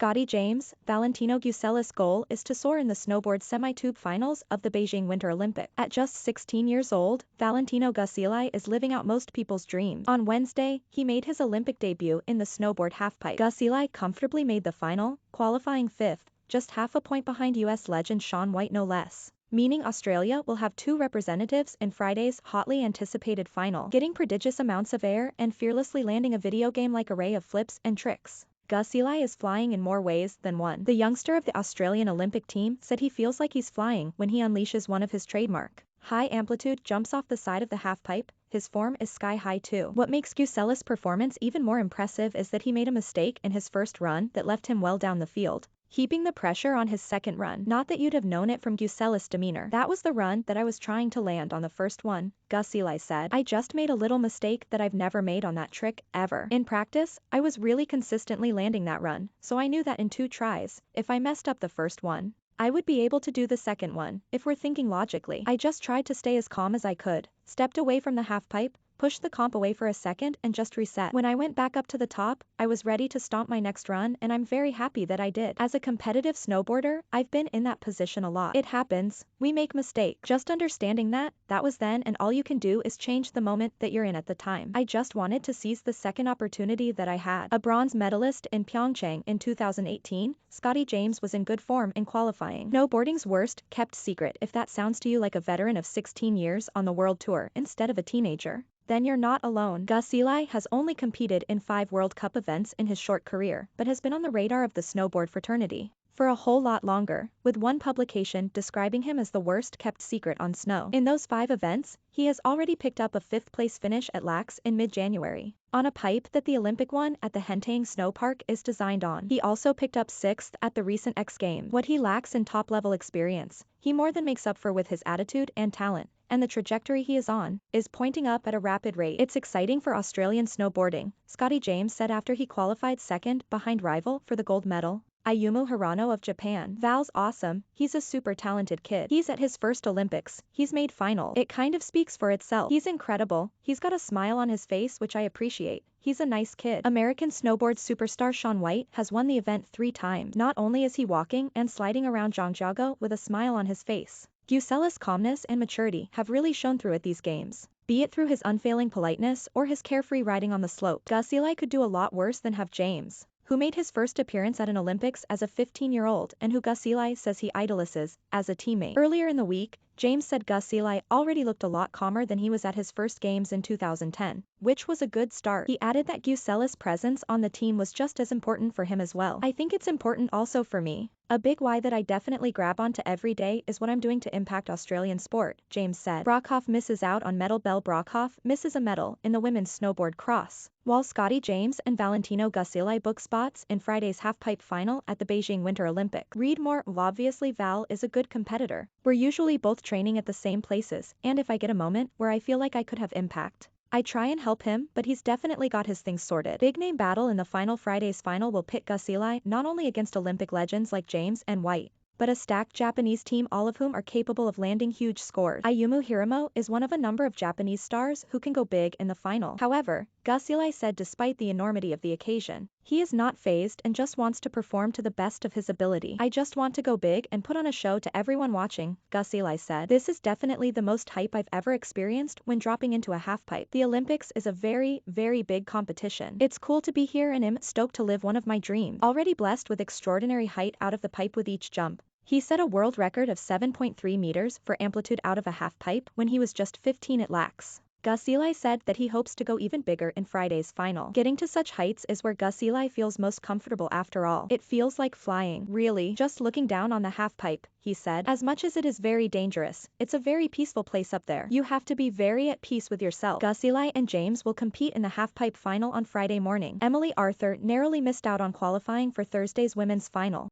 Scotty James, Valentino Guseli's goal is to soar in the snowboard semi-tube finals of the Beijing Winter Olympics. At just 16 years old, Valentino Guseli is living out most people's dreams. On Wednesday, he made his Olympic debut in the snowboard halfpipe. Guseli comfortably made the final, qualifying 5th, just half a point behind US legend Shaun White no less, meaning Australia will have 2 representatives in Friday's hotly anticipated final, getting prodigious amounts of air and fearlessly landing a video game-like array of flips and tricks. Guseli is flying in more ways than one. The youngster of the Australian Olympic team said he feels like he's flying when he unleashes one of his trademark high-amplitude jumps off the side of the halfpipe. His form is sky-high too. What makes Guseli's performance even more impressive is that he made a mistake in his first run that left him well down the field, heaping the pressure on his second run. Not that you'd have known it from Guseli's demeanor. That was the run that I was trying to land on the first one, Guseli said. I just made a little mistake that I've never made on that trick, ever. In practice, I was really consistently landing that run, so I knew that in 2 tries, if I messed up the first one, I would be able to do the second one. If we're thinking logically, I just tried to stay as calm as I could, stepped away from the halfpipe, pushed the comp away for a second and just reset. When I went back up to the top, I was ready to stomp my next run and I'm very happy that I did. As a competitive snowboarder, I've been in that position a lot. It happens, we make mistakes. Just understanding that was then and all you can do is change the moment that you're in at the time. I just wanted to seize the second opportunity that I had. A bronze medalist in Pyeongchang in 2018, Scotty James was in good form in qualifying. Snowboarding's worst kept secret. If that sounds to you like a veteran of 16 years on the world tour instead of a teenager, then you're not alone. Guseli has only competed in 5 World Cup events in his short career, but has been on the radar of the snowboard fraternity for a whole lot longer, with one publication describing him as the worst kept secret on snow. In those 5 events, he has already picked up a 5th place finish at Laax in mid-January, on a pipe that the Olympic one at the Genting Snow Park is designed on. He also picked up 6th at the recent X Games. What he lacks in top-level experience, he more than makes up for with his attitude and talent, and the trajectory he is on is pointing up at a rapid rate. It's exciting for Australian snowboarding, Scotty James said after he qualified 2nd behind rival for the gold medal, Ayumu Hirano of Japan. Val's awesome, he's a super talented kid. He's at his first Olympics, he's made final. It kind of speaks for itself. He's incredible, he's got a smile on his face which I appreciate. He's a nice kid. American snowboard superstar Shaun White has won the event 3 times. Not only is he walking and sliding around Zhangjiago with a smile on his face, Guseli's calmness and maturity have really shown through at these games, be it through his unfailing politeness or his carefree riding on the slope. Guseli could do a lot worse than have James, who made his first appearance at an Olympics as a 15-year-old and who Guseli says he idolizes as a teammate. Earlier in the week, James said Guseli already looked a lot calmer than he was at his first games in 2010, which was a good start. He added that Guseli's presence on the team was just as important for him as well. I think it's important also for me. A big why that I definitely grab onto every day is what I'm doing to impact Australian sport, James said. Brockhoff misses out on medal. Belle Brockhoff misses a medal in the women's snowboard cross, while Scotty James and Valentino Guseli book spots in Friday's halfpipe final at the Beijing Winter Olympics. Read more. Obviously Val is a good competitor. We're usually both training at the same places, and if I get a moment where I feel like I could have impact, I try and help him, but he's definitely got his things sorted. Big name battle in the final. Friday's final will pit Guseli not only against Olympic legends like James and White, but a stacked Japanese team, all of whom are capable of landing huge scores. Ayumu Hirano is one of a number of Japanese stars who can go big in the final. However, Guseli said despite the enormity of the occasion, he is not fazed and just wants to perform to the best of his ability. I just want to go big and put on a show to everyone watching, Guseli said. This is definitely the most hype I've ever experienced when dropping into a halfpipe. The Olympics is a very, very big competition. It's cool to be here and I'm stoked to live one of my dreams. Already blessed with extraordinary height out of the pipe with each jump. He set a world record of 7.3 meters for amplitude out of a halfpipe when he was just 15 at Laax. Guseli said that he hopes to go even bigger in Friday's final. Getting to such heights is where Guseli feels most comfortable after all. It feels like flying. Really, just looking down on the halfpipe, he said. As much as it is very dangerous, it's a very peaceful place up there. You have to be very at peace with yourself. Guseli and James will compete in the halfpipe final on Friday morning. Emily Arthur narrowly missed out on qualifying for Thursday's women's final.